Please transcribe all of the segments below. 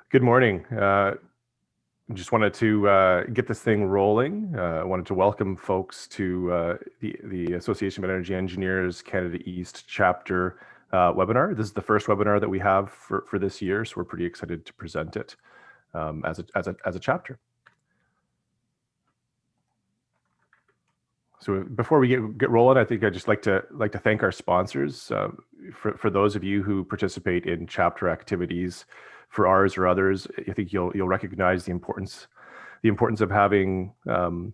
Good morning. Just wanted to get this thing rolling. I wanted to welcome folks to the Association of Energy Engineers Canada East chapter webinar. This is the first webinar that we have for this year, so we're pretty excited to present it as a chapter. So before we get rolling, I think I'd just like to thank our sponsors. For those of you who participate in chapter activities for ours or others, I think you'll recognize the importance of having the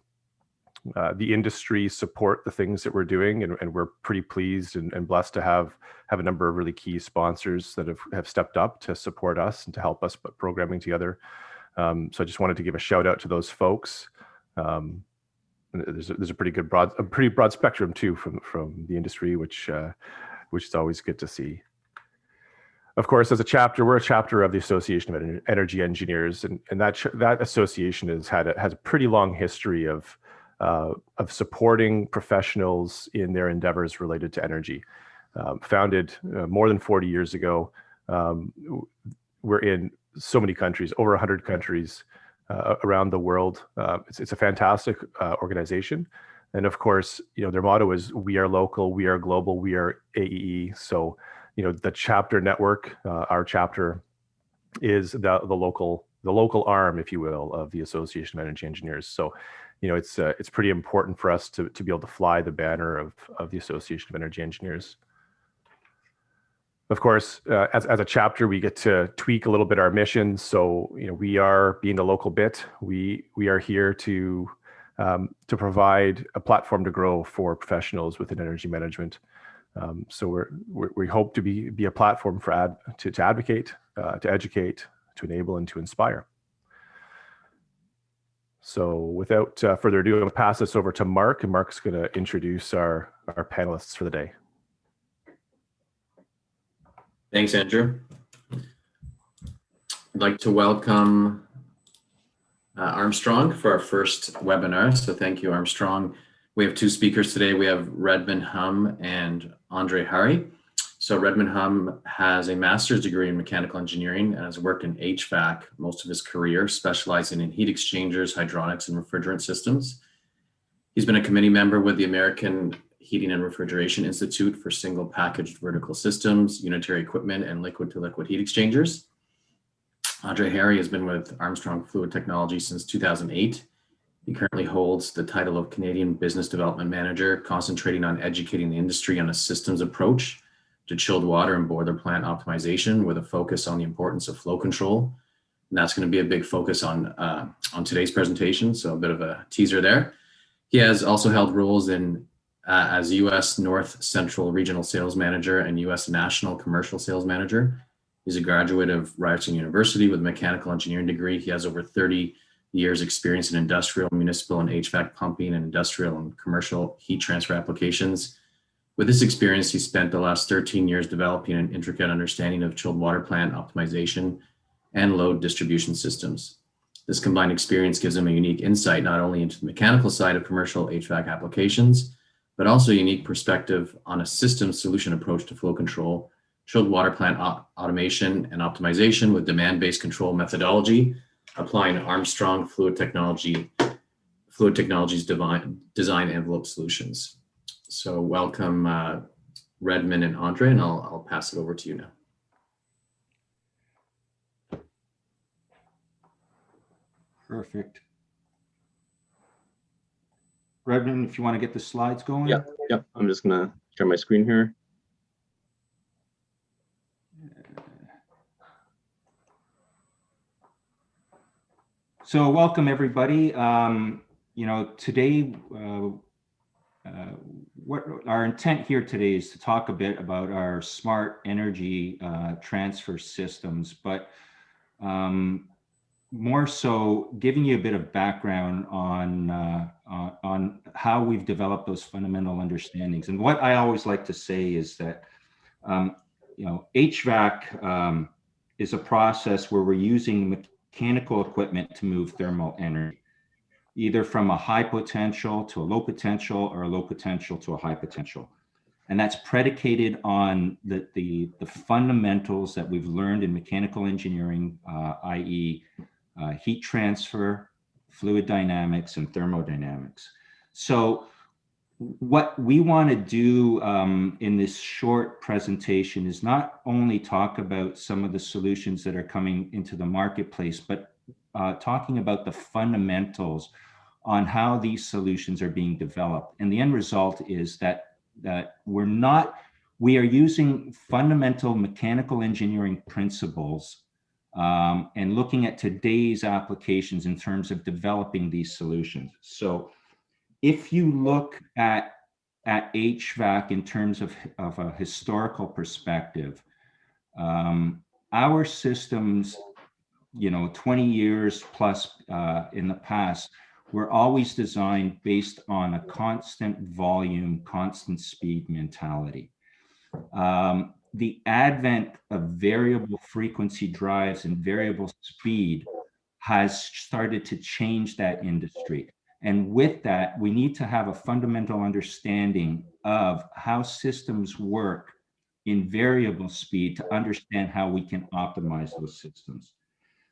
industry support the things that we're doing, and we're pretty pleased and blessed to have a number of really key sponsors that have stepped up to support us and to help us put programming together. So I just wanted to give a shout out to those folks. There's a pretty broad spectrum too from the industry, which is always good to see. Of course, as a chapter, we're a chapter of the Association of Energy Engineers, and that association has a pretty long history of supporting professionals in their endeavors related to energy. Founded more than 40 years ago, we're in so many countries, over 100 countries around the world. It's a fantastic organization, and of course, their motto is "We are local, we are global, we are AEE." So, the chapter network, our chapter, is the local arm, if you will, of the Association of Energy Engineers. So, it's pretty important for us to be able to fly the banner of the Association of Energy Engineers. Of course, as a chapter, we get to tweak a little bit our mission. So, we are being the local bit. We are here to provide a platform to grow for professionals within energy management. So we hope to be a platform to advocate, to educate, to enable, and to inspire. So, without further ado, I'm going to pass this over to Mark, and Mark's going to introduce our panelists for the day. Thanks, Andrew. I'd like to welcome Armstrong for our first webinar. So thank you, Armstrong. We have two speakers today. We have Redmond Hum and Andre Hari. So Redmond Hum has a master's degree in mechanical engineering and has worked in HVAC most of his career, specializing in heat exchangers, hydronics, and refrigerant systems. He's been a committee member with the American Heating and Refrigeration Institute for single packaged vertical systems, unitary equipment, and liquid to liquid heat exchangers. Andre Hari has been with Armstrong Fluid Technology since 2008. He currently holds the title of Canadian Business Development Manager, concentrating on educating the industry on a systems approach to chilled water and boiler plant optimization with a focus on the importance of flow control. And that's going to be a big focus on today's presentation, so a bit of a teaser there. He has also held roles as U.S. North Central Regional Sales Manager and U.S. National Commercial Sales Manager. He's a graduate of Ryerson University with a mechanical engineering degree. He has over 30 years experience in industrial, municipal, and HVAC pumping and industrial and commercial heat transfer applications. With this experience, he spent the last 13 years developing an intricate understanding of chilled water plant optimization and load distribution systems. This combined experience gives him a unique insight not only into the mechanical side of commercial HVAC applications, but also a unique perspective on a systems solution approach to flow control, chilled water plant automation and optimization with demand-based control methodology, applying Armstrong Fluid Technology's design envelope solutions. So welcome, Redmond and Andre, and I'll pass it over to you now. Perfect. Redmond, if you want to get the slides going. Yep. I'm just going to share my screen here. So welcome, everybody. Today, what our intent here today is to talk a bit about our smart energy transfer systems, but more so giving you a bit of background on how we've developed those fundamental understandings. And what I always like to say is that HVAC is a process where we're using mechanical equipment to move thermal energy, either from a high potential to a low potential or a low potential to a high potential. And that's predicated on the fundamentals that we've learned in mechanical engineering, i.e. Heat transfer, fluid dynamics, and thermodynamics. So what we want to do in this short presentation is not only talk about some of the solutions that are coming into the marketplace, but talking about the fundamentals on how these solutions are being developed. And the end result is that we are using fundamental mechanical engineering principles and looking at today's applications in terms of developing these solutions. So if you look at HVAC in terms of a historical perspective, our systems, 20 years plus in the past, were always designed based on a constant volume, constant speed mentality. The advent of variable frequency drives and variable speed has started to change that industry. And with that, we need to have a fundamental understanding of how systems work in variable speed to understand how we can optimize those systems.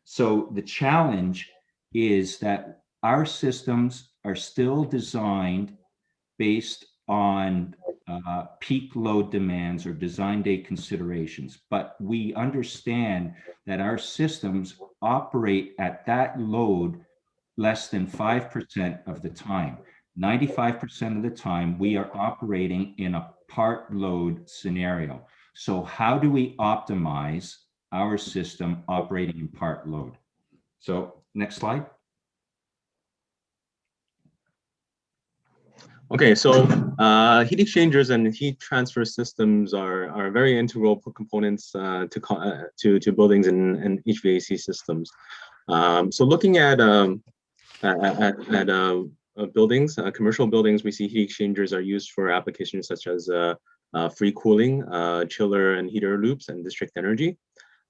So the challenge is that our systems are still designed based on peak load demands or design day considerations, but we understand that our systems operate at that load less than 5% of the time. 95% of the time, we are operating in a part load scenario. So how do we optimize our system operating in part load? So next slide. Okay, so heat exchangers and heat transfer systems are very integral components to buildings and HVAC systems. So looking at buildings, commercial buildings, we see heat exchangers are used for applications such as free cooling, chiller and heater loops, and district energy.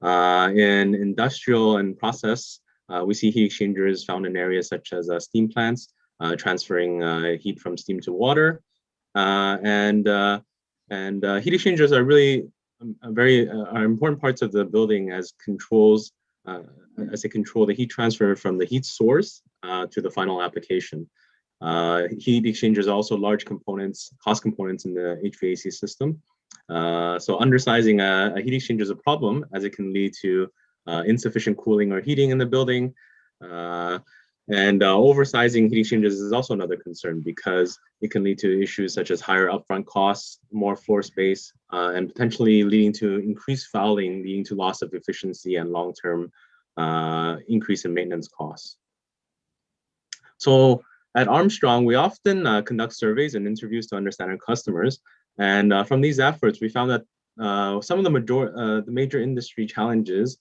In industrial and process, we see heat exchangers found in areas such as steam plants, transferring heat from steam to water, and heat exchangers are really are important parts of the building as controls as they control the heat transfer from the heat source to the final application. Heat exchangers are also large components, cost components in the HVAC system. So undersizing a heat exchanger is a problem as it can lead to insufficient cooling or heating in the building. And oversizing heat exchangers is also another concern because it can lead to issues such as higher upfront costs, more floor space, and potentially leading to increased fouling, leading to loss of efficiency and long-term increase in maintenance costs. So at Armstrong, we often conduct surveys and interviews to understand our customers. And from these efforts, we found that some of the major industry challenges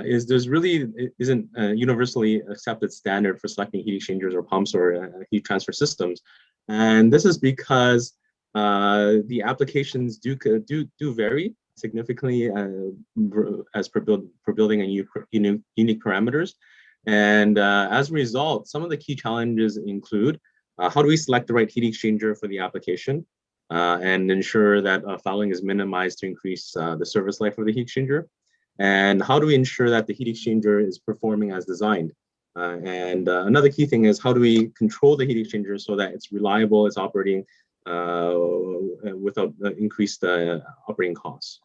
is there's really isn't a universally accepted standard for selecting heat exchangers or pumps or heat transfer systems, and this is because the applications do vary significantly as per building and unique parameters, and as a result, some of the key challenges include how do we select the right heat exchanger for the application and ensure that fouling is minimized to increase the service life of the heat exchanger. And how do we ensure that the heat exchanger is performing as designed? And another key thing is how do we control the heat exchanger so that it's reliable, it's operating without increased operating costs.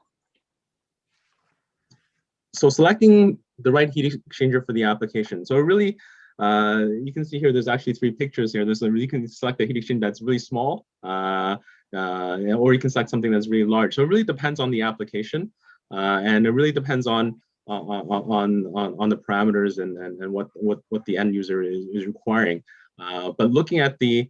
So selecting the right heat exchanger for the application. So really, you can see here, there's actually three pictures here. You can select a heat exchanger that's really small, or you can select something that's really large. So it really depends on the application. And it really depends on the parameters and what the end user is requiring. But looking at the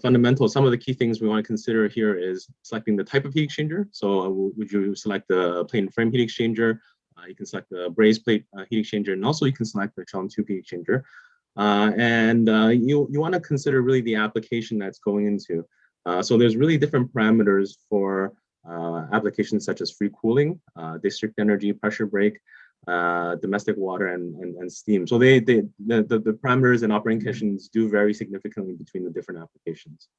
fundamentals, some of the key things we want to consider here is selecting the type of heat exchanger. So would you select the plain frame heat exchanger? You can select the brazed plate heat exchanger, and also you can select the shell and tube heat exchanger. And you want to consider really the application that's going into. So there's really different parameters for applications such as free cooling, district energy, pressure brake, domestic water, and steam. So the parameters and operating conditions do vary significantly between the different applications.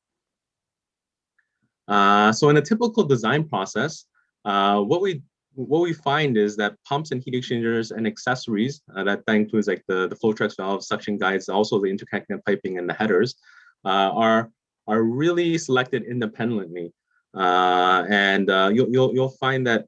So in a typical design process, what we find is that pumps and heat exchangers and accessories, that includes like the flow trucks, valves, suction guides, also the interconnected piping and the headers, are really selected independently. You'll find that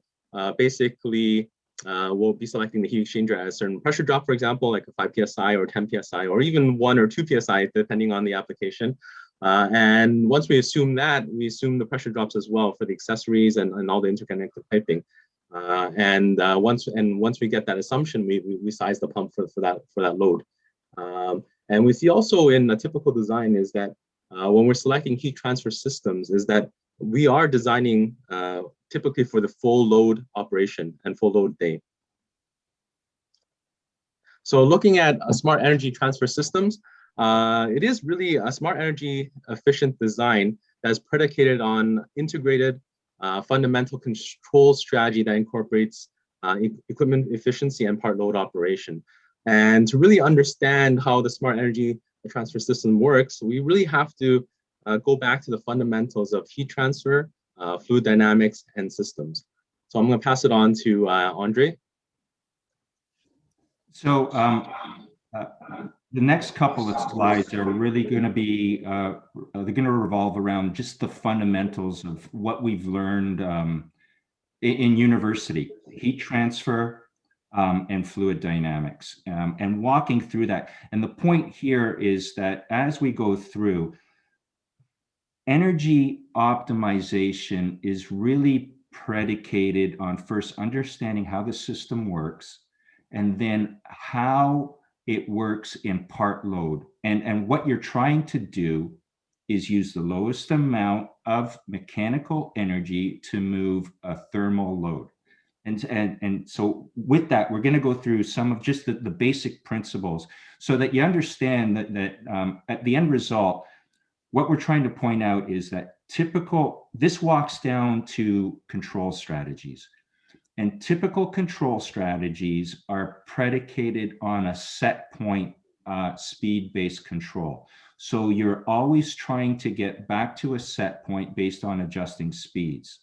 basically we'll be selecting the heat exchanger at a certain pressure drop, for example, like a 5 psi or 10 psi, or even 1 or 2 psi, depending on the application. And once we assume that, we assume the pressure drops as well for the accessories and all the interconnected piping. Once we get that assumption, we size the pump for that load. And we see also in a typical design is that when we're selecting heat transfer systems, is that we are designing typically for the full load operation and full load day. So looking at smart energy transfer systems, it is really a smart energy efficient design that's predicated on integrated fundamental control strategy that incorporates equipment efficiency and part load operation. And to really understand how the smart energy transfer system works, we really have to go back to the fundamentals of heat transfer, fluid dynamics, and systems. So I'm going to pass it on to Andre. So the next couple of slides are really going to be, they're going to revolve around just the fundamentals of what we've learned in university, heat transfer and fluid dynamics, and walking through that. And the point here is that as we go through, energy optimization is really predicated on first understanding how the system works, and then how it works in part load. And what you're trying to do is use the lowest amount of mechanical energy to move a thermal load. And so with that, we're going to go through some of just the basic principles so that you understand that at the end result, what we're trying to point out is that this walks down to control strategies. And typical control strategies are predicated on a set point speed-based control. So you're always trying to get back to a set point based on adjusting speeds.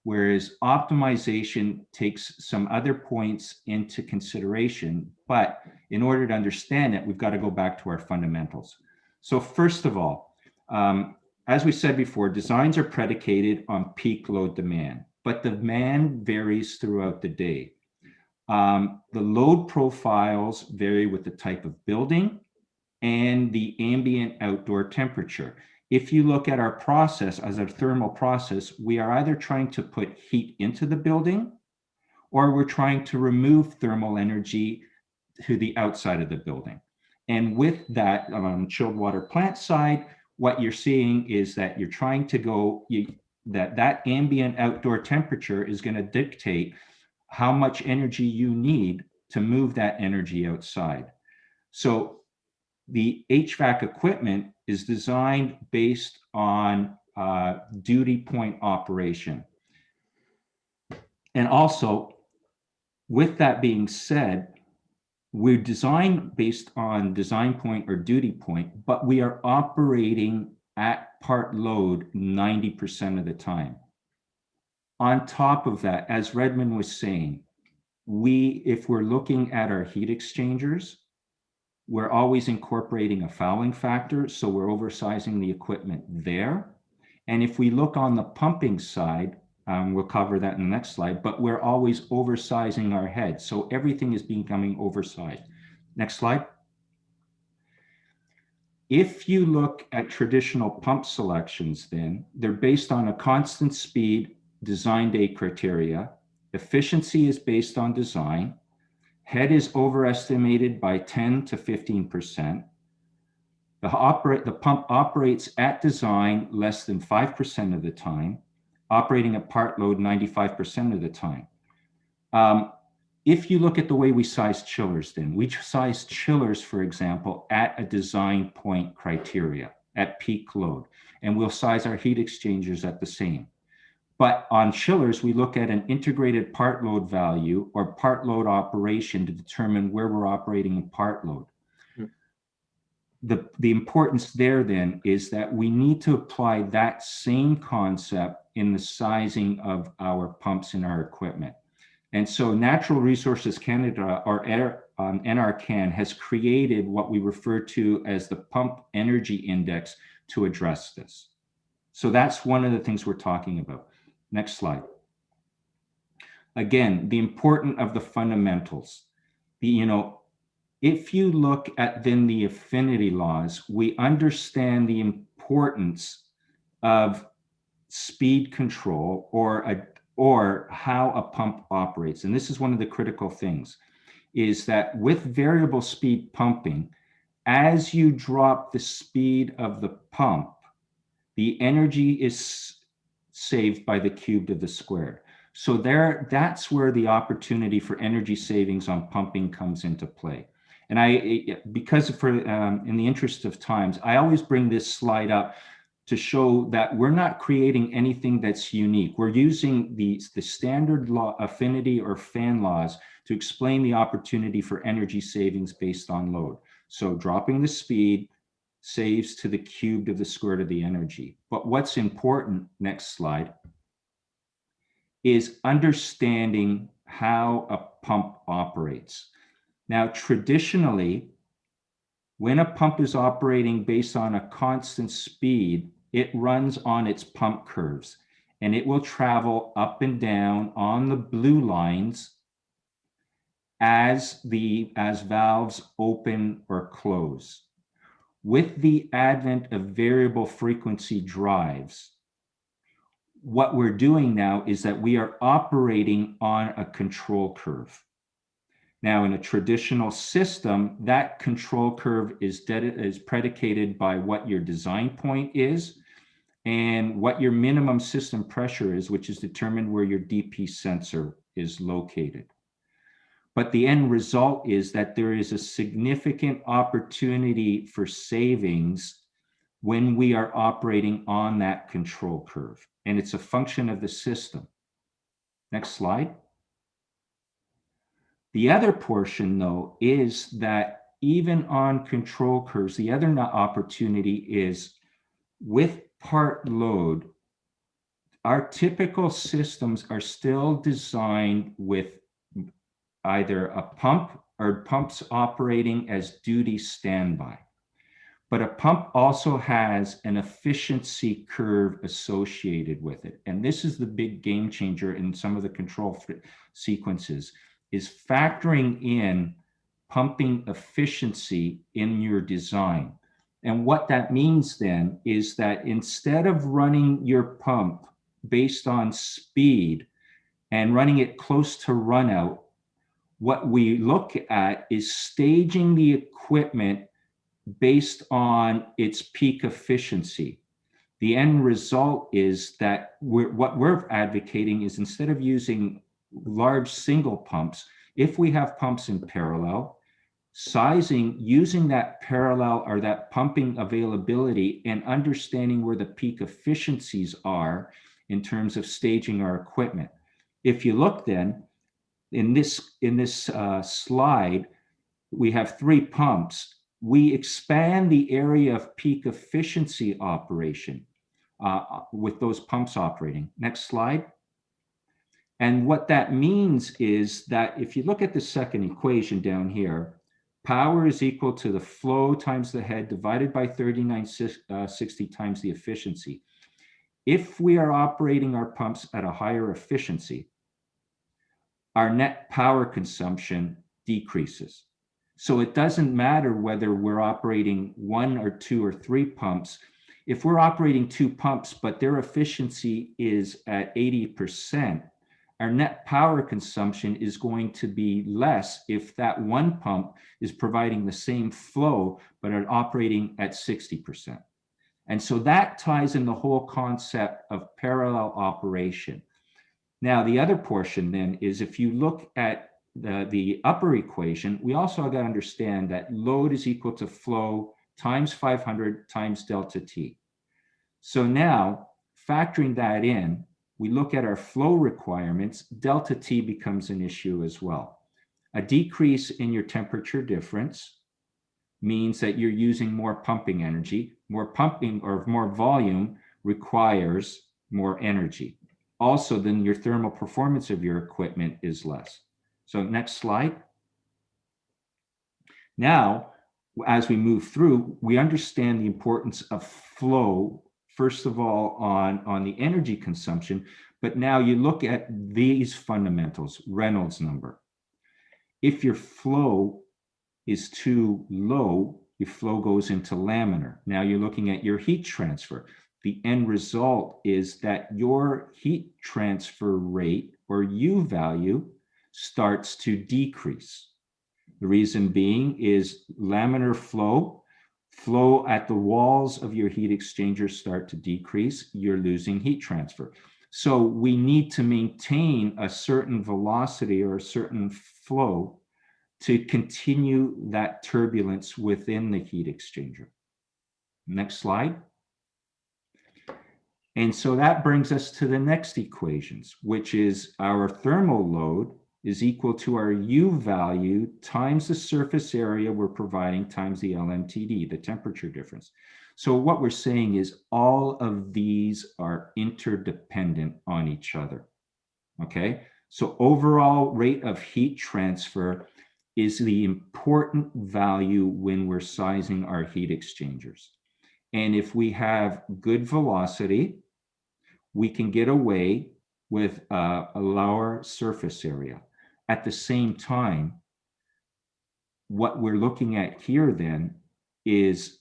Whereas optimization takes some other points into consideration, but in order to understand it, we've got to go back to our fundamentals. So first of all, as we said before, designs are predicated on peak load demand, but demand varies throughout the day. The load profiles vary with the type of building and the ambient outdoor temperature. If you look at our process as a thermal process, we are either trying to put heat into the building or we're trying to remove thermal energy to the outside of the building. And with that, on chilled water plant side, what you're seeing is that you're trying to go, that ambient outdoor temperature is going to dictate how much energy you need to move that energy outside. So the HVAC equipment is designed based on duty point operation. And also, with that being said, we're designed based on design point or duty point, but we are operating at part load 90% of the time. On top of that, as Redmond was saying, if we're looking at our heat exchangers, we're always incorporating a fouling factor, so we're oversizing the equipment there. And if we look on the pumping side, we'll cover that in the next slide, but we're always oversizing our head. So everything is becoming oversized. Next slide. If you look at traditional pump selections, then they're based on a constant speed design day criteria. Efficiency is based on design. Head is overestimated by 10 to 15%. The pump operates at design less than 5% of the time, operating at part load 95% of the time. If you look at the way we size chillers, then we size chillers, for example, at a design point criteria, at peak load, and we'll size our heat exchangers at the same. But on chillers, we look at an integrated part load value or part load operation to determine where we're operating in part load. the importance there then is that we need to apply that same concept in the sizing of our pumps and our equipment. And so Natural Resources Canada, or NRCan, has created what we refer to as the Pump Energy Index to address this. So that's one of the things we're talking about. Next slide. Again, the importance of the fundamentals. If you look at then the affinity laws, we understand the importance of speed control or how a pump operates. And this is one of the critical things, is that with variable speed pumping, as you drop the speed of the pump, the energy is saved by the cubed of the squared. So that's where the opportunity for energy savings on pumping comes into play. And in the interest of times, I always bring this slide up to show that we're not creating anything that's unique. We're using the standard law, affinity or fan laws, to explain the opportunity for energy savings based on load. So dropping the speed saves to the cubed of the square root of the energy. But what's important, next slide, is understanding how a pump operates. Now, traditionally, when a pump is operating based on a constant speed, it runs on its pump curves, and it will travel up and down on the blue lines as valves open or close. With the advent of variable frequency drives, what we're doing now is that we are operating on a control curve. Now, in a traditional system, that control curve is predicated by what your design point is and what your minimum system pressure is, which is determined where your DP sensor is located. But the end result is that there is a significant opportunity for savings when we are operating on that control curve. And it's a function of the system. Next slide. The other portion, though, is that even on control curves, the other opportunity is with part load, our typical systems are still designed with either a pump or pumps operating as duty standby. But a pump also has an efficiency curve associated with it. And this is the big game changer in some of the control sequences, is factoring in pumping efficiency in your design. And what that means then is that instead of running your pump based on speed and running it close to run out, what we look at is staging the equipment based on its peak efficiency. The end result is that what we're advocating is, instead of using large single pumps, if we have pumps in parallel, sizing using that parallel or that pumping availability and understanding where the peak efficiencies are in terms of staging our equipment. If you look then, in this slide, we have 3 pumps. We expand the area of peak efficiency operation with those pumps operating. Next slide. And what that means is that if you look at the second equation down here, power is equal to the flow times the head divided by 3960 times the efficiency. If we are operating our pumps at a higher efficiency, our net power consumption decreases. So it doesn't matter whether we're operating 1 or 2 or 3 pumps. If we're operating 2 pumps, but their efficiency is at 80%, our net power consumption is going to be less if that one pump is providing the same flow, but are operating at 60%. And so that ties in the whole concept of parallel operation. Now, the other portion then is, if you look at the upper equation, we also got to understand that load is equal to flow times 500 times delta T. So now, factoring that in, we look at our flow requirements, delta T becomes an issue as well. A decrease in your temperature difference means that you're using more pumping energy. More pumping or more volume requires more energy. Also, then your thermal performance of your equipment is less. So next slide. Now, as we move through, we understand the importance of flow, first of all, on the energy consumption, but now you look at these fundamentals, Reynolds number. If your flow is too low, your flow goes into laminar. Now you're looking at your heat transfer. The end result is that your heat transfer rate, or U value, starts to decrease. The reason being is laminar flow at the walls of your heat exchangers start to decrease, you're losing heat transfer. So we need to maintain a certain velocity or a certain flow to continue that turbulence within the heat exchanger. Next slide. And so that brings us to the next equations, which is our thermal load is equal to our U value times the surface area we're providing times the LMTD, the temperature difference. So what we're saying is all of these are interdependent on each other, okay? So overall rate of heat transfer is the important value when we're sizing our heat exchangers. And if we have good velocity, we can get away with a lower surface area. At the same time, what we're looking at here then is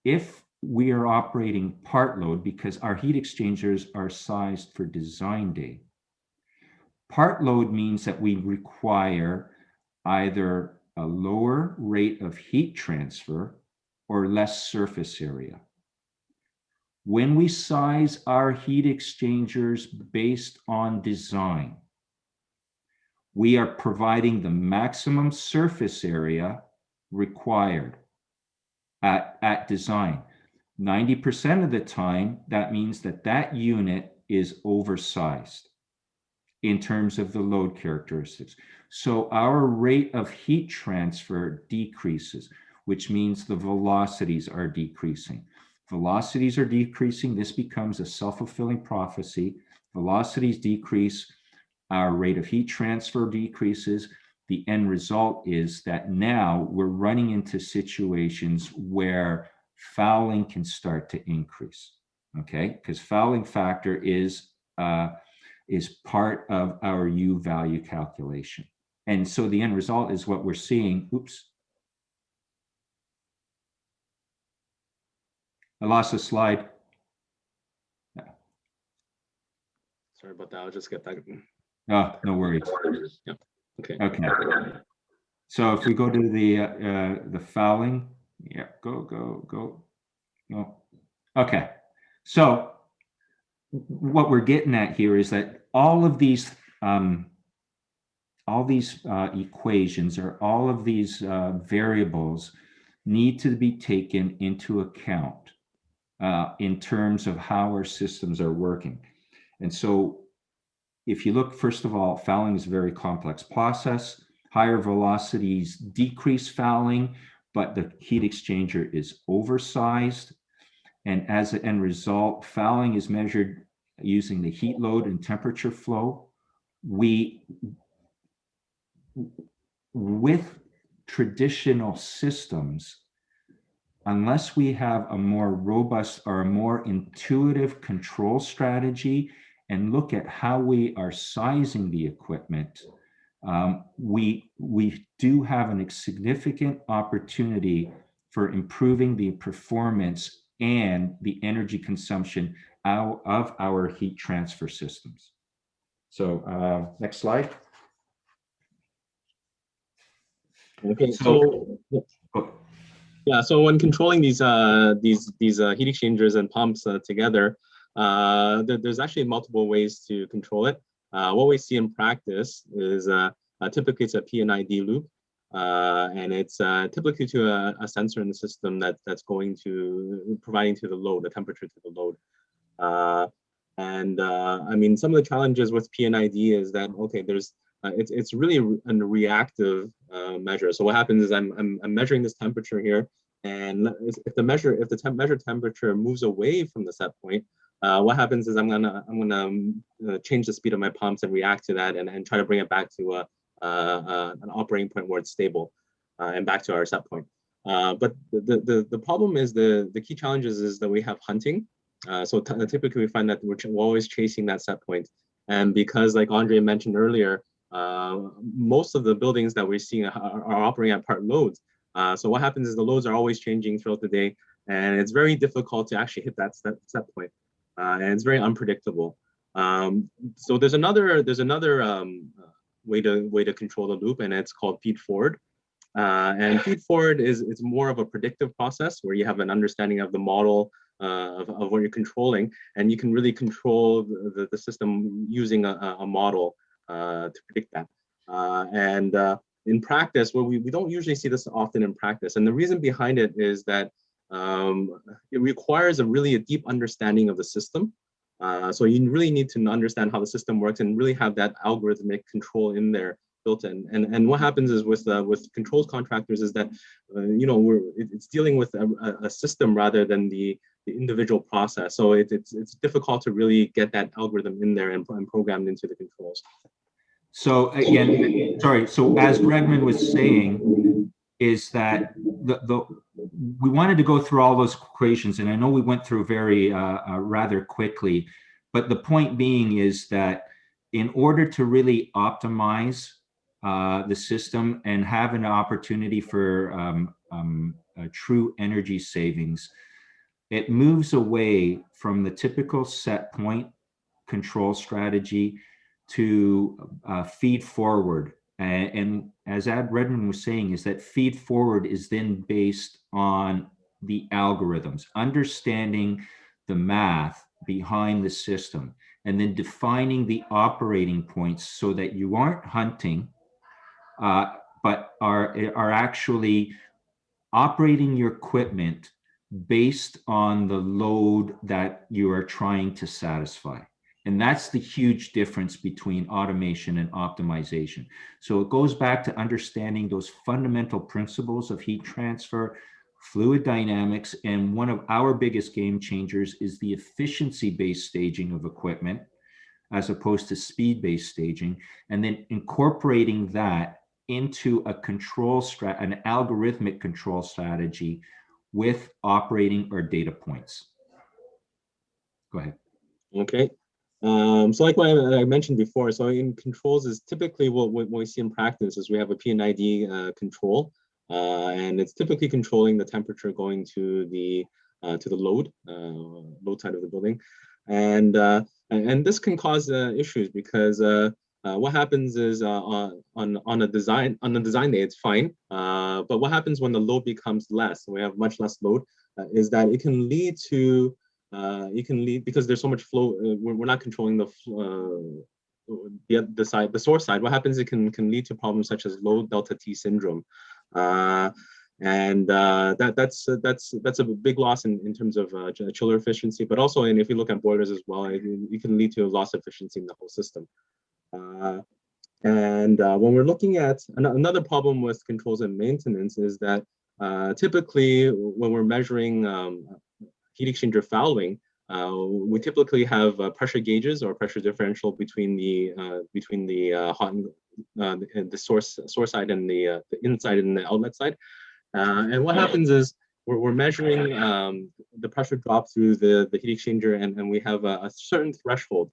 if we are operating part load, because our heat exchangers are sized for design day, part load means that we require either a lower rate of heat transfer or less surface area. When we size our heat exchangers based on design, we are providing the maximum surface area required at design. 90% of the time, that means that that unit is oversized in terms of the load characteristics. So our rate of heat transfer decreases, which means the velocities are decreasing. Velocities are decreasing. This becomes a self-fulfilling prophecy. Velocities decrease, our rate of heat transfer decreases. The end result is that now we're running into situations where fouling can start to increase, okay? Because fouling factor is part of our U value calculation. And so the end result is what we're seeing. Oops. I lost a slide. Sorry about that. I'll just get back. Oh, no worries. Yeah. Okay. Okay. So if we go to the fouling, yeah, go. No. Okay. So what we're getting at here is that all of these equations or all of these variables need to be taken into account in terms of how our systems are working. And so if you look, first of all, fouling is a very complex process. Higher velocities decrease fouling, but the heat exchanger is oversized. And as an end result, fouling is measured using the heat load and temperature flow. With traditional systems, unless we have a more robust or a more intuitive control strategy and look at how we are sizing the equipment, we do have a significant opportunity for improving the performance and the energy consumption out of our heat transfer systems. So next slide. Okay, so yeah, so when controlling these heat exchangers and pumps together, there's actually multiple ways to control it. What we see in practice is typically it's a P&ID loop, and it's typically to a sensor in the system that's going to providing to the load, the temperature to the load. I mean, some of the challenges with P&ID is that, okay, there's it's really a reactive measure. So what happens is I'm measuring this temperature here, and if the measured temperature moves away from the set point, what happens is I'm gonna change the speed of my pumps and react to that, and try to bring it back to an operating point where it's stable, and back to our set point. But the problem is the key challenges is that we have hunting. So typically we find that we're always chasing that set point, and because like Andre mentioned earlier, most of the buildings that we're seeing are operating at part loads. So what happens is the loads are always changing throughout the day, and it's very difficult to actually hit that set point, and it's very unpredictable. So there's another way to control the loop, and it's called feed forward. And feed forward it's more of a predictive process where you have an understanding of the model of what you're controlling, and you can really control the system using a model to predict that. And in practice, well, we don't usually see this often in practice. And the reason behind it is that it requires a deep understanding of the system. So you really need to understand how the system works and really have that algorithmic control in there built in. And what happens is with controls contractors is that it's dealing with a system rather than the individual process. So it's difficult to really get that algorithm in there and programmed into the controls. So again, sorry. So as Bregman was saying, is that we wanted to go through all those equations, and I know we went through very rather quickly, but the point being is that in order to really optimize the system and have an opportunity for true energy savings, it moves away from the typical set point control strategy to feed forward. And as Ad Redmond was saying, is that feed forward is then based on the algorithms, understanding the math behind the system, and then defining the operating points so that you aren't hunting, but are actually operating your equipment based on the load that you are trying to satisfy. And that's the huge difference between automation and optimization. So it goes back to understanding those fundamental principles of heat transfer, fluid dynamics, and one of our biggest game changers is the efficiency-based staging of equipment as opposed to speed-based staging, and then incorporating that into a an algorithmic control strategy with operating or data points. Go ahead. Okay. So like what I mentioned before, so in controls is typically what we see in practice is we have a P&ID control, and it's typically controlling the temperature going to the load side of the building, and this can cause issues because what happens is on the design day it's fine, but what happens when the load becomes less, we have much less load, is that it can lead to because there's so much flow, we're not controlling the source side. What happens, it can lead to problems such as low delta T syndrome, and that's a big loss in terms of chiller efficiency, but also, and if you look at boilers as well, it can lead to a loss of efficiency in the whole system. And when we're looking at another problem with controls and maintenance is that typically when we're measuring heat exchanger fouling, we typically have pressure gauges or pressure differential between the hot and the source side and the inside and the outlet side. And what happens is we're measuring the pressure drop through the heat exchanger, and we have a certain threshold.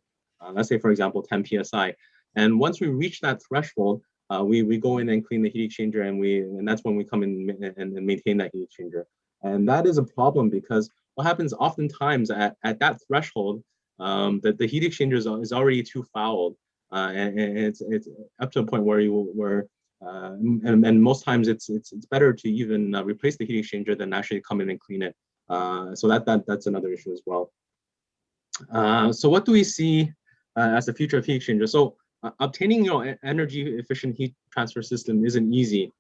Let's say, for example, 10 psi. And once we reach that threshold, we go in and clean the heat exchanger, and that's when we come in and maintain that heat exchanger. And that is a problem because what happens oftentimes at that threshold, that the heat exchanger is already too fouled, and it's up to a point where and most times it's better to even replace the heat exchanger than actually come in and clean it. So that's another issue as well. So what do we see as the future of heat exchanger? So obtaining energy efficient heat transfer system isn't easy.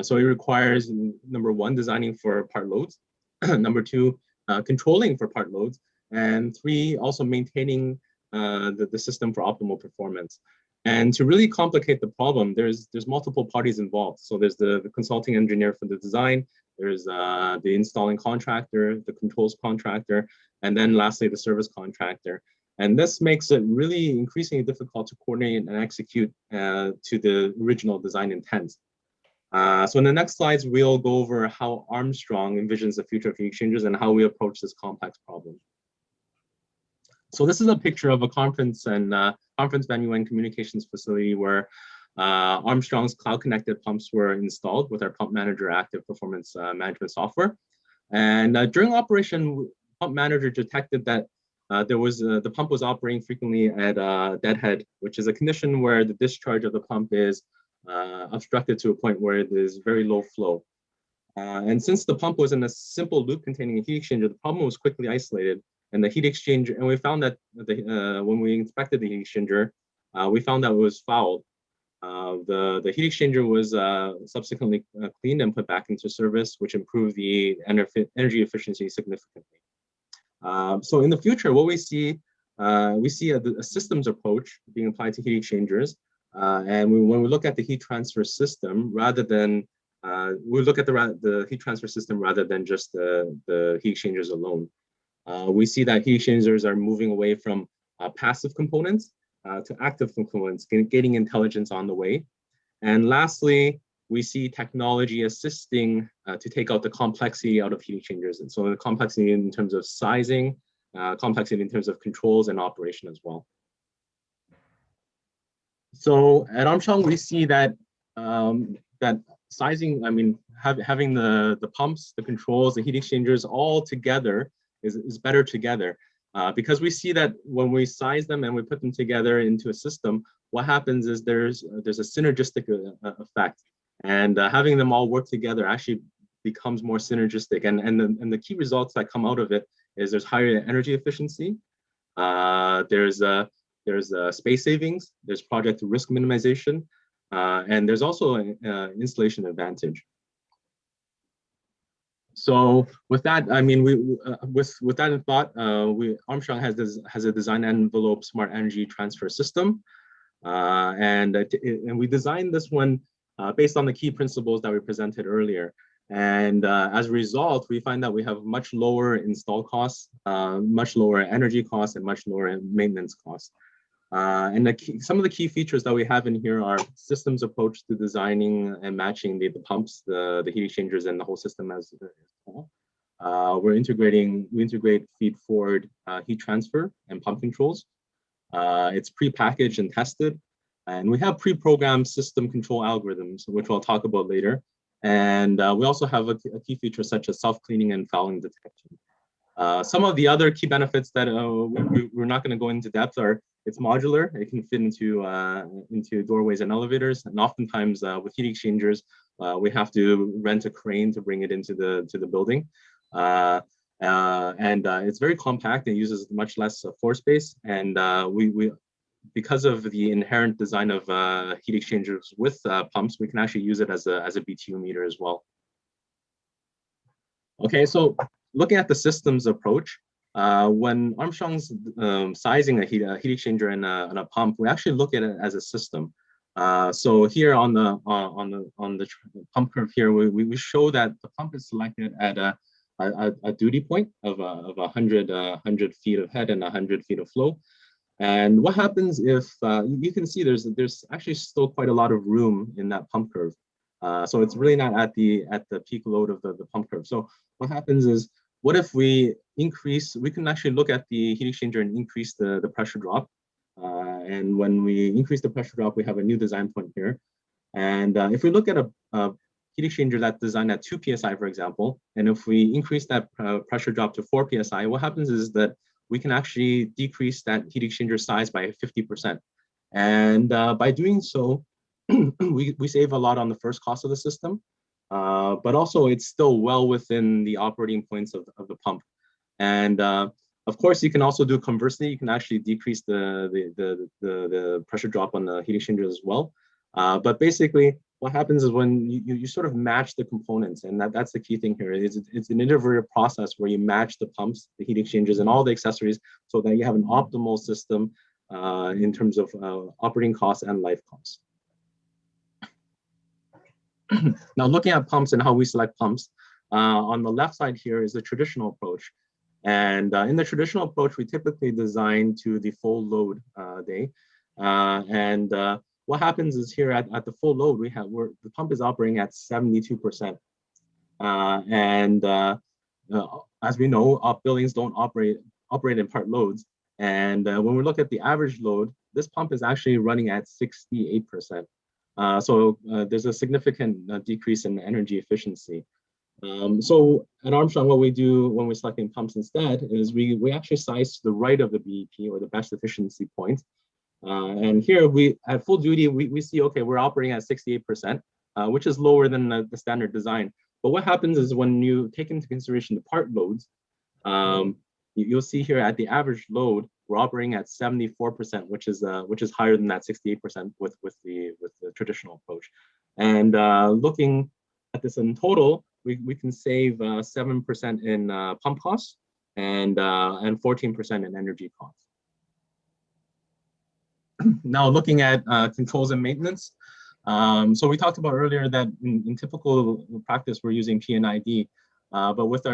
So it requires, number one, designing for part loads, number two, controlling for part loads, and three, also maintaining the system for optimal performance. And to really complicate the problem, there's multiple parties involved. So there's the consulting engineer for the design, there's the installing contractor, the controls contractor, and then lastly, the service contractor. And this makes it really increasingly difficult to coordinate and execute to the original design intent. So in the next slides, we'll go over how Armstrong envisions the future of heat exchangers and how we approach this complex problem. So this is a picture of a conference venue and communications facility where Armstrong's cloud-connected pumps were installed with our Pump Manager active performance management software. And during operation, Pump Manager detected that the pump was operating frequently at deadhead, which is a condition where the discharge of the pump is obstructed to a point where it is very low flow. And since the pump was in a simple loop containing a heat exchanger, the problem was quickly isolated. And the heat exchanger, and we found that when we inspected the heat exchanger, we found that it was fouled. The heat exchanger was subsequently cleaned and put back into service, which improved the energy efficiency significantly. So in the future, what we see a systems approach being applied to heat exchangers. And when we look at the heat transfer system, rather than we look at the heat transfer system rather than just the heat exchangers alone. We see that heat exchangers are moving away from passive components to active components, getting intelligence on the way. And lastly, we see technology assisting to take out the complexity out of heat exchangers. And so the complexity in terms of sizing, complexity in terms of controls and operation as well. So at Armstrong, we see that that sizing, having the pumps, the controls, the heat exchangers all together is better together. Because we see that when we size them and we put them together into a system, what happens is there's a synergistic effect, and having them all work together actually becomes more synergistic. And the key results that come out of it is there's higher energy efficiency, there's space savings, there's project risk minimization, and there's also an installation advantage. So with that, with that in thought, Armstrong has a design envelope smart energy transfer system, and we designed this one based on the key principles that we presented earlier. And as a result, we find that we have much lower install costs, much lower energy costs, and much lower maintenance costs. And some of the key features that we have in here are systems approach to designing and matching the pumps, the heat exchangers, and the whole system as well. We integrate feed-forward heat transfer and pump controls. It's pre-packaged and tested, and we have pre-programmed system control algorithms, which I'll talk about later. And we also have a key feature such as self-cleaning and fouling detection. Some of the other key benefits that we're not going to go into depth are it's modular. It can fit into doorways and elevators, and oftentimes with heat exchangers, we have to rent a crane to bring it into the building. It's very compact. It uses much less floor space, and because of the inherent design of heat exchangers with pumps, we can actually use it as a BTU meter as well. Okay, so looking at the systems approach, when Armstrong's sizing a heat exchanger and a pump, we actually look at it as a system. So here on the pump curve here, we show that the pump is selected at a duty point of 100 feet of head and 100 feet of flow. And what happens if you can see there's actually still quite a lot of room in that pump curve. So it's really not at the peak load of the pump curve. So what happens is, what if we can actually look at the heat exchanger and increase the pressure drop. And when we increase the pressure drop, we have a new design point here. And if we look at a heat exchanger that's designed at 2 psi, for example, and if we increase that pressure drop to 4 psi, what happens is that we can actually decrease that heat exchanger size by 50%. And by doing so, we save a lot on the first cost of the system, but also it's still well within the operating points of the pump. And of course, you can also do conversely. You can actually decrease the pressure drop on the heat exchanger as well. But basically, what happens is when you sort of match the components, and that's the key thing here. It's an iterative process where you match the pumps, the heat exchangers, and all the accessories so that you have an optimal system in terms of operating costs and life costs. Now, looking at pumps and how we select pumps, on the left side here is the traditional approach. And in the traditional approach, we typically design to the full load day. What happens is here at the full load, the pump is operating at 72%. As we know, buildings don't operate in part loads. And when we look at the average load, this pump is actually running at 68%. So there's a significant decrease in energy efficiency. So at Armstrong, what we do when we're selecting pumps instead is we actually size to the right of the BEP, or the best efficiency point. And here at full duty, we see, okay, we're operating at 68%, which is lower than the standard design. But what happens is when you take into consideration the part loads, you'll see here at the average load, we're operating at 74%, which is higher than that 68% with the traditional approach. And looking at this in total, we can save 7% in pump costs and 14% in energy costs. Now, looking at controls and maintenance. So we talked about earlier that in typical practice, we're using PNID, but with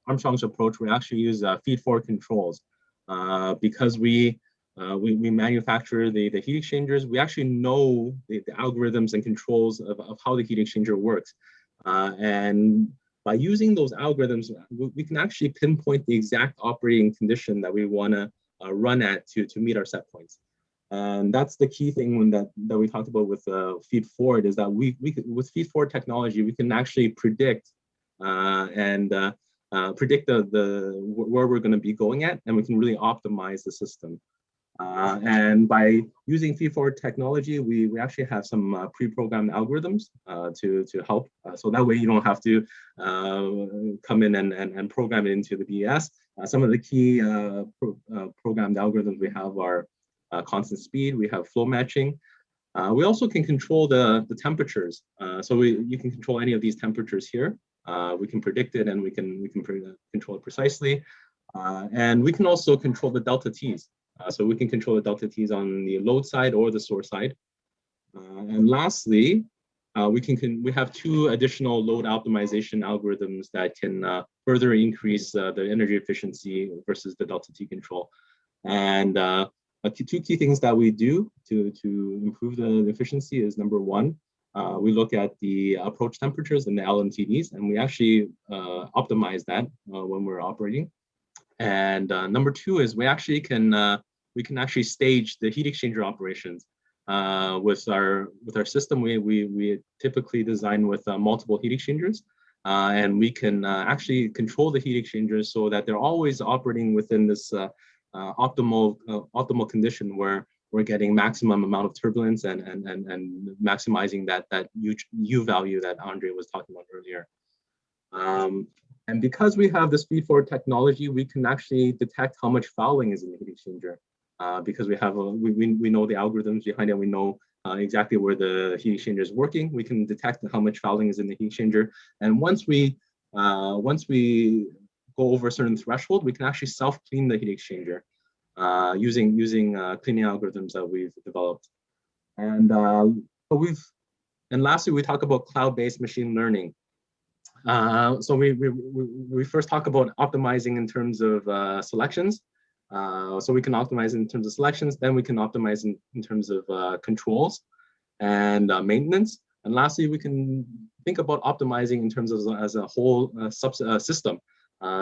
Armstrong's approach, we actually use feed-forward controls. Because we manufacture the heat exchangers, we actually know the algorithms and controls of how the heat exchanger works. And by using those algorithms, we can actually pinpoint the exact operating condition that we want to run at to meet our set points. And that's the key thing that we talked about with feed forward, is that with feed forward technology, we can actually predict predict where we're going to be going at, and we can really optimize the system. And by using feed-forward technology, we actually have some pre-programmed algorithms to help. So that way you don't have to come in and program it into the BES. Some of the key programmed algorithms we have are constant speed, we have flow matching. We also can control the temperatures. So you can control any of these temperatures here. We can predict it, and we can control it precisely. And we can also control the delta T's. So we can control the delta T's on the load side or the source side. And lastly, we have two additional load optimization algorithms that can further increase the energy efficiency versus the delta T control. And two key things that we do to improve the efficiency is, number one, we look at the approach temperatures and the LMTDs, and we actually optimize that when we're operating. And number two is we can actually stage the heat exchanger operations with our system. We typically design with multiple heat exchangers, and we can actually control the heat exchangers so that they're always operating within this optimal condition where we're getting maximum amount of turbulence and maximizing that U value that Andre was talking about earlier. And because we have this feed-forward technology, we can actually detect how much fouling is in the heat exchanger. Because we know the algorithms behind it, we know exactly where the heat exchanger is working. We can detect how much fouling is in the heat exchanger, and once we go over a certain threshold, we can actually self-clean the heat exchanger using cleaning algorithms that we've developed. And lastly, we talk about cloud-based machine learning. So we first talk about optimizing in terms of selections. So we can optimize in terms of selections, then we can optimize in terms of controls and maintenance. And lastly, we can think about optimizing in terms of as a whole system.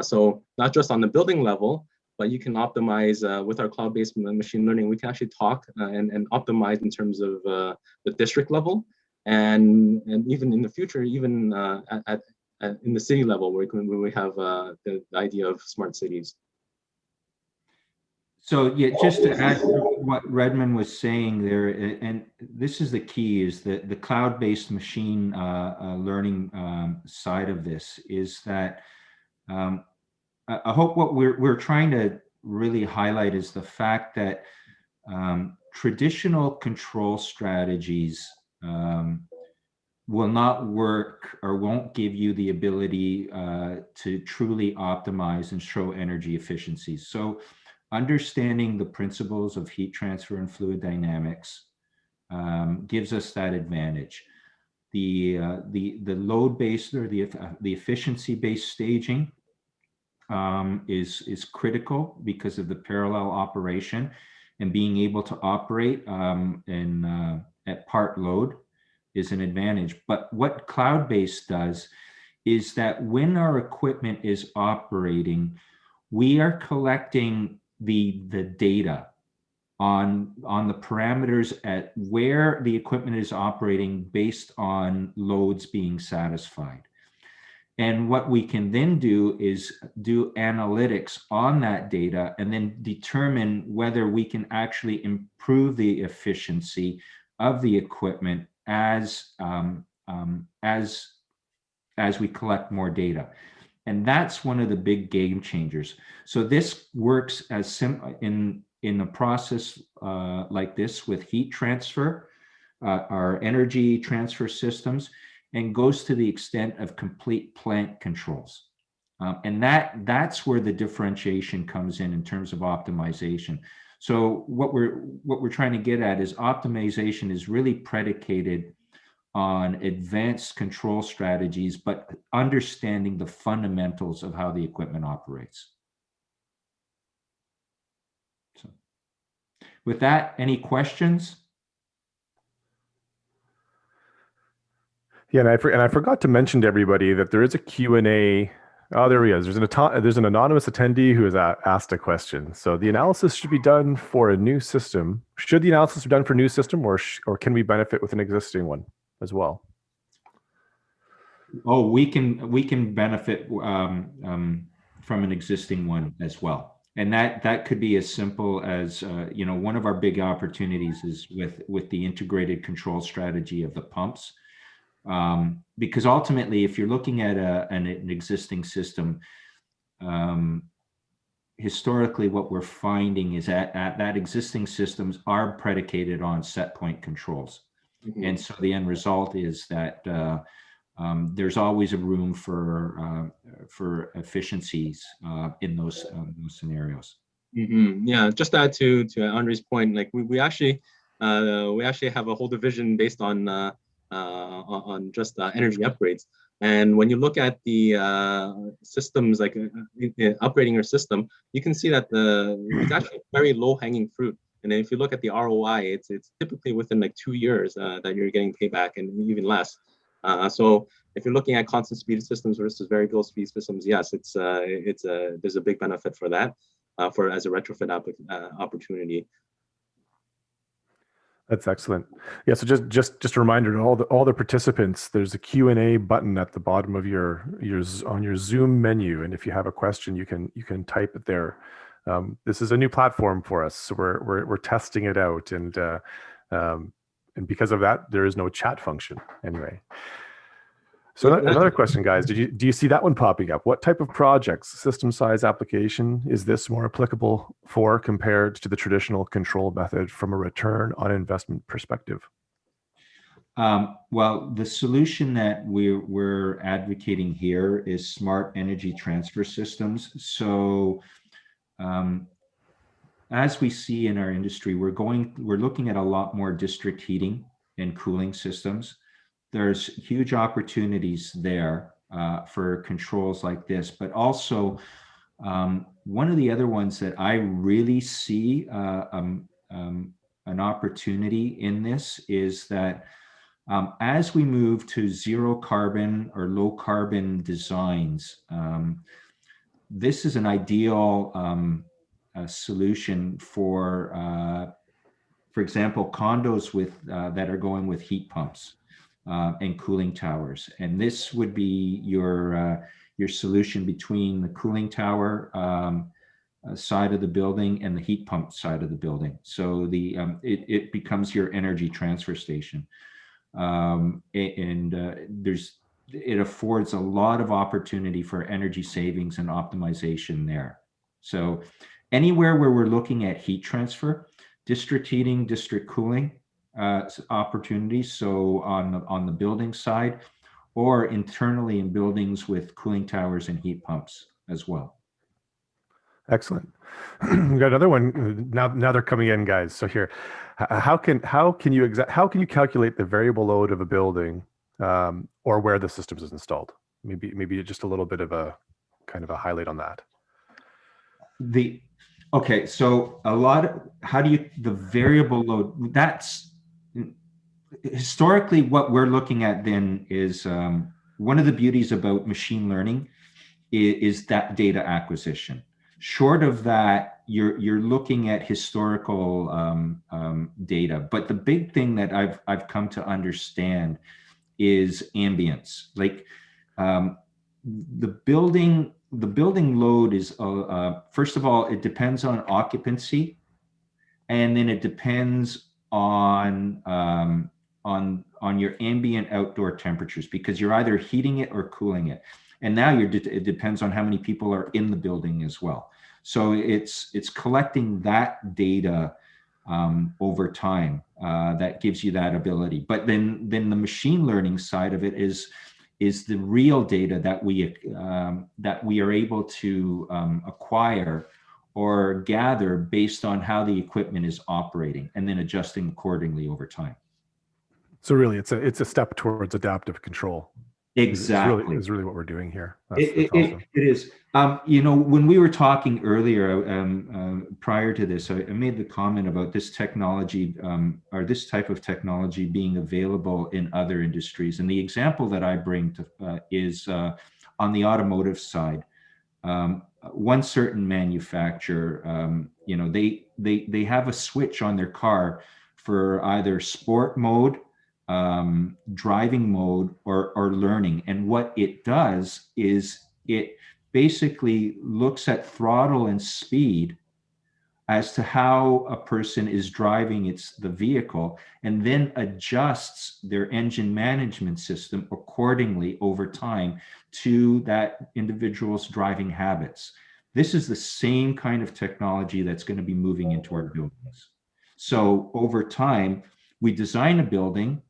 So not just on the building level, but you can optimize with our cloud-based machine learning. We can actually talk and optimize in terms of the district level, and even in the future, even in the city level, where we have the idea of smart cities. So yeah, just to add to what Redmond was saying there, and this is the key, is that the cloud-based machine learning side of this is that I hope what we're trying to really highlight is the fact that traditional control strategies will not work or won't give you the ability to truly optimize and show energy efficiencies. So understanding the principles of heat transfer and fluid dynamics gives us that advantage. The load-based or the efficiency-based staging is critical because of the parallel operation, and being able to operate at part load is an advantage. But what cloud-based does is that when our equipment is operating, we are collecting the data on the parameters at where the equipment is operating based on loads being satisfied. And what we can then do is do analytics on that data and then determine whether we can actually improve the efficiency of the equipment as we collect more data. And that's one of the big game changers. So this works as in a process like this with heat transfer, our energy transfer systems, and goes to the extent of complete plant controls. And that's where the differentiation comes in terms of optimization. So what we're trying to get at is optimization is really predicated on advanced control strategies, but understanding the fundamentals of how the equipment operates. So with that, any questions? Yeah, and I forgot to mention to everybody that there is a Q&A. Oh, there he is. There's an anonymous attendee who has asked a question. So the analysis should be done for a new system. Should the analysis be done for a new system, or can we benefit with an existing one as well? Oh, we can benefit from an existing one as well, and that could be as simple as one of our big opportunities is with the integrated control strategy of the pumps, because ultimately, if you're looking at an existing system, historically, what we're finding is that existing systems are predicated on set point controls, and so the end result is that there's always a room for efficiencies in those scenarios. Yeah, just to add to Andre's point, like we actually have a whole division based on just energy upgrades. And when you look at the systems, like upgrading your system, you can see that it's actually very low hanging fruit. And then if you look at the ROI, it's typically within like 2 years that you're getting payback, and even less. So if you're looking at constant speed systems versus variable speed systems, yes, there's a big benefit for that as a retrofit opportunity. That's excellent. Yeah. So just a reminder to all the participants, there's a Q&A button at the bottom of your Zoom menu, and if you have a question, you can type it there. This is a new platform for us, so we're testing it out, and because of that, there is no chat function anyway. So another question, guys, do you see that one popping up? What type of projects, system size application, is this more applicable for compared to the traditional control method from a return on investment perspective? Well, the solution that we're advocating here is smart energy transfer systems. So as we see in our industry, we're looking at a lot more district heating and cooling systems. There's huge opportunities there for controls like this, but also one of the other ones that I really see an opportunity in this is that as we move to zero carbon or low carbon designs, this is an ideal solution for example, condos that are going with heat pumps and cooling towers. And this would be your solution between the cooling tower side of the building and the heat pump side of the building. So it becomes your energy transfer station. It affords a lot of opportunity for energy savings and optimization there. So anywhere where we're looking at heat transfer, district heating, district cooling opportunities, so on the building side, or internally in buildings with cooling towers and heat pumps as well. Excellent. We got another one. Now they're coming in, guys. So here, how can you calculate the variable load of a building, or where the systems is installed? Maybe just a little bit of a kind of a highlight on that. Okay, so the variable load, that's historically what we're looking at then is one of the beauties about machine learning is that data acquisition. Short of that, you're looking at historical data. But the big thing that I've come to understand is ambience. Like the building load is first of all, it depends on occupancy, and then it depends on your ambient outdoor temperatures, because you're either heating it or cooling it. And now it depends on how many people are in the building as well. So it's collecting that data over time that gives you that ability. But then the machine learning side of it is the real data that we are able to acquire or gather based on how the equipment is operating, and then adjusting accordingly over time. So really, it's a step towards adaptive control. Exactly. Is really what we're doing here. It is. When we were talking earlier, prior to this, I made the comment about this technology or this type of technology being available in other industries. And the example that I bring to is on the automotive side. One certain manufacturer, they have a switch on their car for either sport mode, driving mode, or learning. And what it does is it basically looks at throttle and speed as to how a person is driving the vehicle, and then adjusts their engine management system accordingly over time to that individual's driving habits. This is the same kind of technology that's going to be moving into our buildings. So over time, we design a building,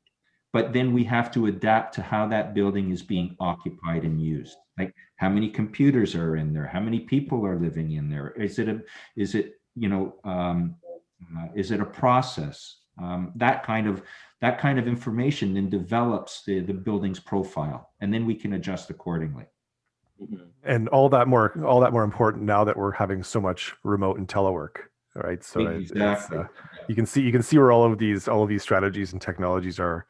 but then we have to adapt to how that building is being occupied and used. Like, how many computers are in there? How many people are living in there? Is it a process? That kind of information then develops the building's profile, and then we can adjust accordingly. And all that more important now that we're having so much remote and telework, right? So exactly. You can see where all of these strategies and technologies are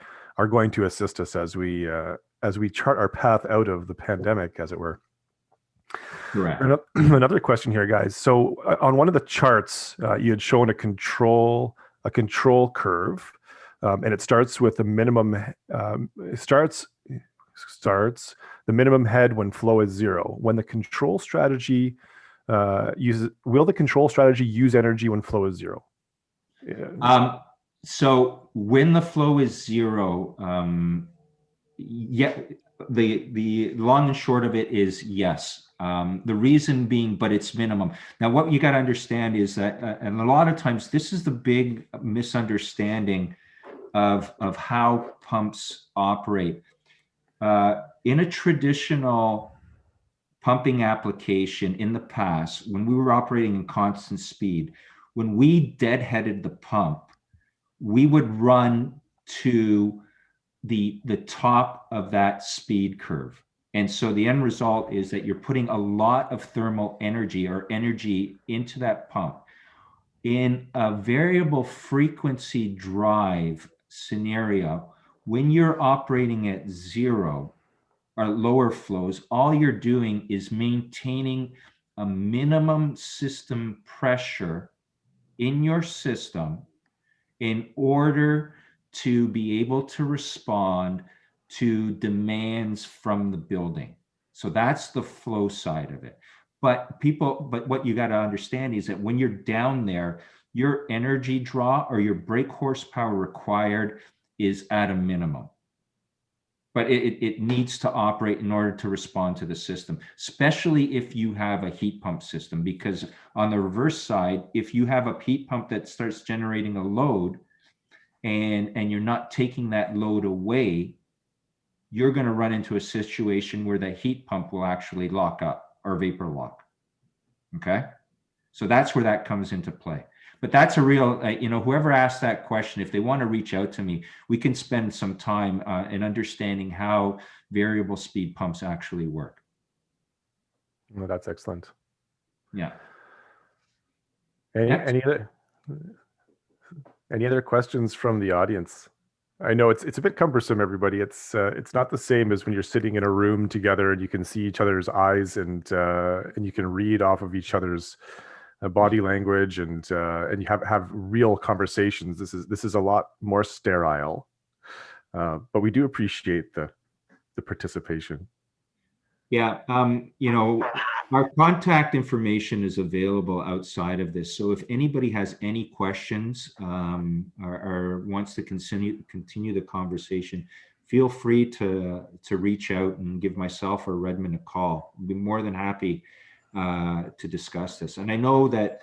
going to assist us as we chart our path out of the pandemic, as it were. Correct. Another question here, guys. So on one of the charts, you had shown a control curve, and it starts with the minimum. Starts the minimum head when flow is 0. When the control strategy will the control strategy use energy when flow is 0? Yeah. So when the flow is 0, the long and short of it is yes. The reason being, but it's minimum. Now, what you got to understand is that, and a lot of times this is the big misunderstanding of how pumps operate. In a traditional pumping application in the past, when we were operating in constant speed, when we deadheaded the pump, we would run to the top of that speed curve. And so the end result is that you're putting a lot of thermal energy or energy into that pump. In a variable frequency drive scenario, when you're operating at 0 or lower flows, all you're doing is maintaining a minimum system pressure in your system in order to be able to respond to demands from the building. So that's the flow side of it. But what you got to understand is that when you're down there, your energy draw or your brake horsepower required is at a minimum. But it needs to operate in order to respond to the system, especially if you have a heat pump system, because on the reverse side, if you have a heat pump that starts generating a load and you're not taking that load away, you're going to run into a situation where the heat pump will actually lock up or vapor lock. Okay. So that's where that comes into play. But that's a real, whoever asked that question, if they want to reach out to me, we can spend some time in understanding how variable speed pumps actually work. Well, that's excellent. Yeah. Any other questions from the audience? I know it's a bit cumbersome, everybody. It's not the same as when you're sitting in a room together and you can see each other's eyes and you can read off of each other's body language and you have real conversations. This is a lot more sterile, but we do appreciate the participation. Yeah, our contact information is available outside of this. So if anybody has any questions or wants to continue the conversation, feel free to reach out and give myself or Redmond a call. I'd be more than happy to discuss this. And I know that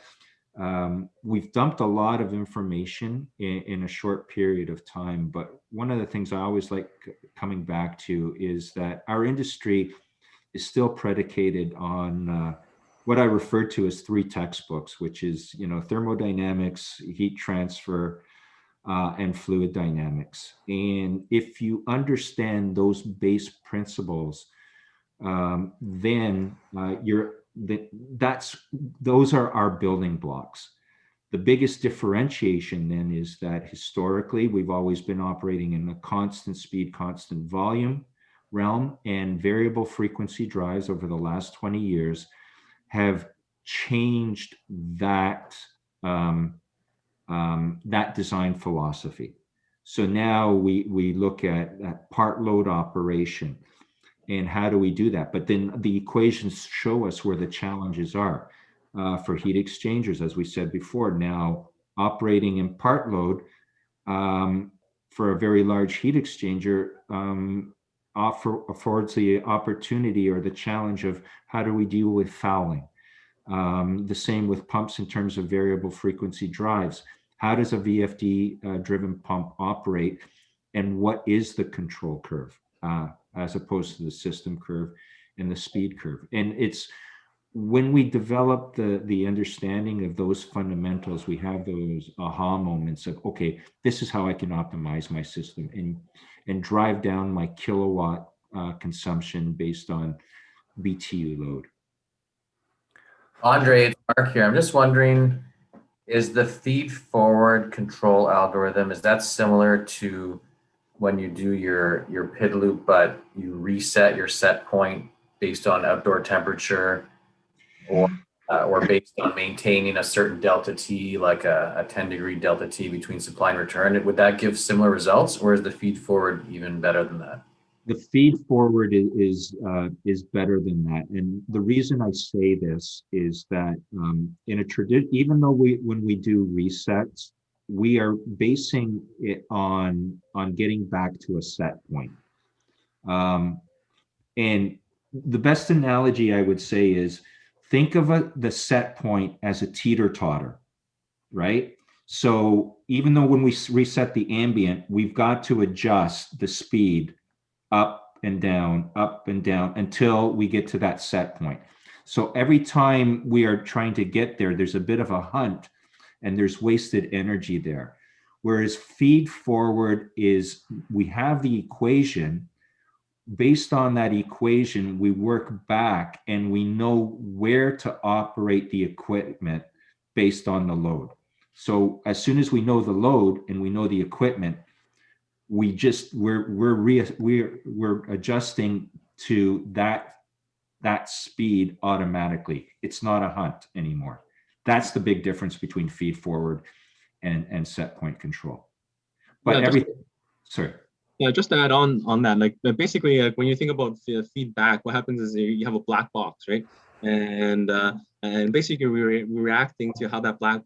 we've dumped a lot of information in a short period of time, but one of the things I always like coming back to is that our industry is still predicated on what I refer to as 3 textbooks, which is, thermodynamics, heat transfer, and fluid dynamics. And if you understand those base principles, then those are our building blocks. The biggest differentiation then is that historically we've always been operating in a constant speed, constant volume realm, and variable frequency drives over the last 20 years have changed that that design philosophy. So now we look at part load operation and how do we do that? But then the equations show us where the challenges are for heat exchangers, as we said before. Now operating in part load for a very large heat exchanger affords the opportunity or the challenge of how do we deal with fouling. The same with pumps in terms of variable frequency drives. How does a VFD driven pump operate, and what is the control curve as opposed to the system curve and the speed curve? And it's when we develop the understanding of those fundamentals, we have those aha moments of, okay, this is how I can optimize my system and drive down my kilowatt consumption based on BTU load. Andre, it's Mark here. I'm just wondering, is the feed forward control algorithm, is that similar to when you do your PID loop, but you reset your set point based on outdoor temperature or based on maintaining a certain delta T, like a 10-degree delta T between supply and return? Would that give similar results, or is the feed forward even better than that? The feed forward is better than that, and the reason I say this is that in a tradition, even though when we do resets, we are basing it on getting back to a set point. And the best analogy I would say is think of the set point as a teeter-totter, right? So even though when we reset the ambient, we've got to adjust the speed up and down until we get to that set point. So every time we are trying to get there, there's a bit of a hunt and there's wasted energy there. Whereas feed forward is we have the equation. Based on that equation, we work back and we know where to operate the equipment based on the load. So as soon as we know the load and we know the equipment, we're adjusting to that speed automatically. It's not a hunt anymore. That's the big difference between feed forward and set point control. But yeah, sorry. Yeah, just to add on that, like basically, like when you think about feedback, what happens is you have a black box, right? And basically we're reacting to how that black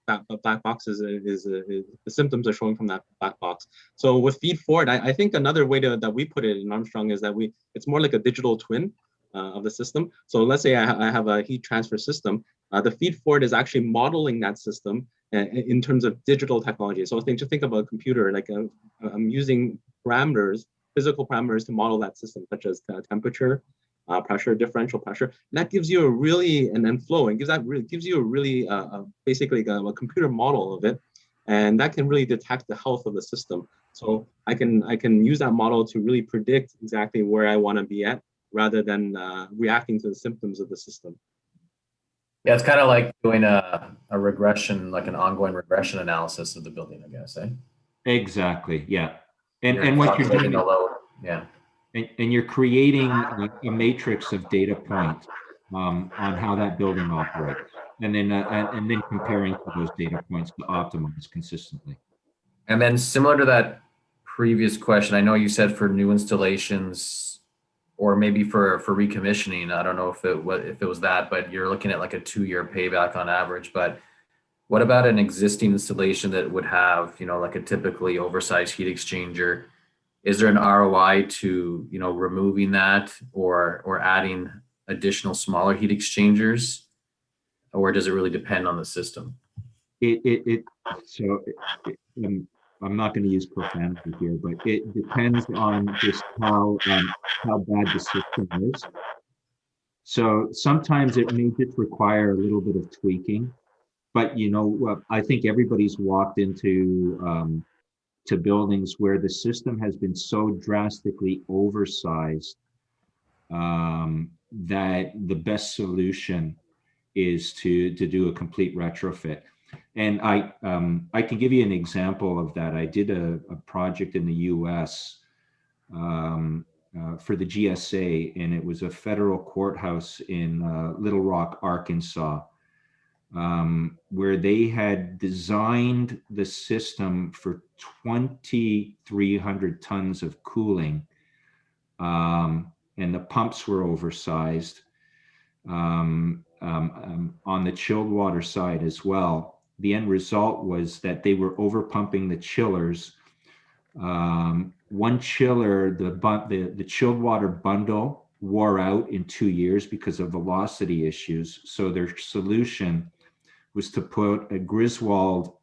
box is the symptoms are showing from that black box. So with feed forward, I think another way that we put it in Armstrong is that it's more like a digital twin of the system. So let's say I have a heat transfer system. The feed forward is actually modeling that system in terms of digital technology. So think about a computer, like I'm using physical parameters to model that system, such as temperature, pressure, differential pressure. And that gives you a really, and then flow, and gives you a really basically a computer model of it, and that can really detect the health of the system. So I can use that model to really predict exactly where I want to be at, rather than reacting to the symptoms of the system. Yeah, it's kind of like doing a regression, like an ongoing regression analysis of the building, I guess, eh? Exactly. Yeah. And You're what you're calculating doing, the load. Yeah. and you're creating a matrix of data points on how that building operates, and then comparing to those data points to optimize consistently. And then similar to that previous question, I know you said for new installations or maybe for recommissioning, I don't know if it was that, but you're looking at like a 2-year payback on average. But what about an existing installation that would have, you know, like a typically oversized heat exchanger? Is there an ROI to, you know, removing that or adding additional smaller heat exchangers, or does it really depend on the system? I'm not going to use profanity here, but it depends on just how bad the system is. So sometimes it may just require a little bit of tweaking, but you know, I think everybody's walked into to buildings where the system has been so drastically oversized that the best solution is to do a complete retrofit. And I can give you an example of that. I did a project in the US for the GSA, and it was a federal courthouse in Little Rock, Arkansas, where they had designed the system for 2,300 tons of cooling, and the pumps were oversized. On the chilled water side as well. The end result was that they were over pumping the chillers. One chiller, the chilled water bundle wore out in 2 years because of velocity issues. So their solution was to put a Griswold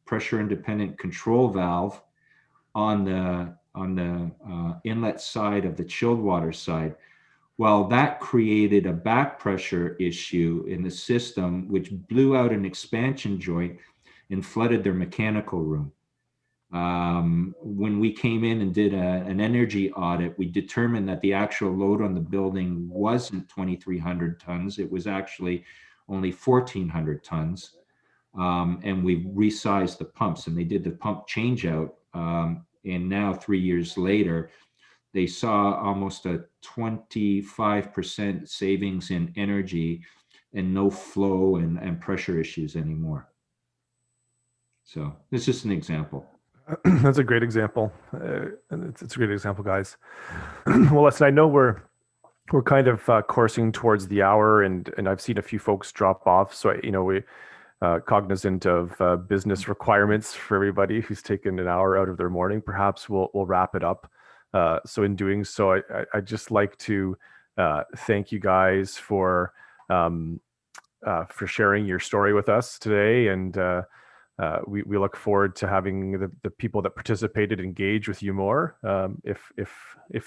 pressure independent control valve on the inlet side of the chilled water side. Well, that created a back pressure issue in the system, which blew out an expansion joint and flooded their mechanical room. When we came in and did an energy audit, we determined that the actual load on the building wasn't 2,300 tons. It was actually only 1,400 tons. And we resized the pumps, and they did the pump change out. And now 3 years later, they saw almost a 25% savings in energy and no flow and pressure issues anymore. So this is an example. That's a great example. And it's a great example, guys. Well, listen, I know we're kind of coursing towards the hour, and I've seen a few folks drop off. So, you know, we cognizant of business requirements for everybody who's taken an hour out of their morning, perhaps we'll wrap it up. So in doing so, I'd just like to thank you guys for sharing your story with us today, and we look forward to having the people that participated engage with you more if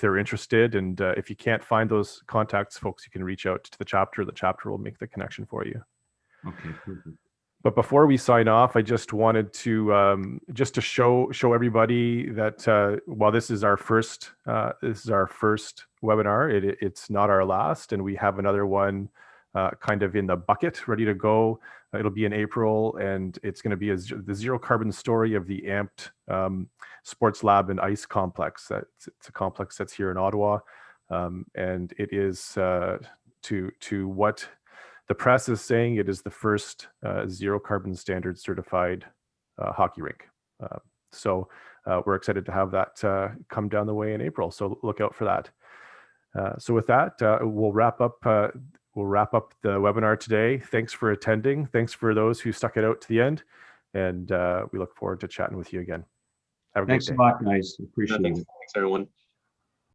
they're interested. And if you can't find those contacts, folks, you can reach out to the chapter. The chapter will make the connection for you. Okay, perfect. But before we sign off, I just wanted to show everybody that while this is our first webinar, it's not our last, and we have another one kind of in the bucket, ready to go. It'll be in April, and it's going to be the zero carbon story of the Amped Sports Lab and Ice Complex. It's a complex that's here in Ottawa, and it is to what the press is saying, it is the first zero carbon standard certified hockey rink. So we're excited to have that come down the way in April. So look out for that. So with that, we'll wrap up the webinar today. Thanks for attending. Thanks for those who stuck it out to the end. And we look forward to chatting with you again. Have a great day. Thanks a lot, guys. Appreciate it. Thanks, everyone.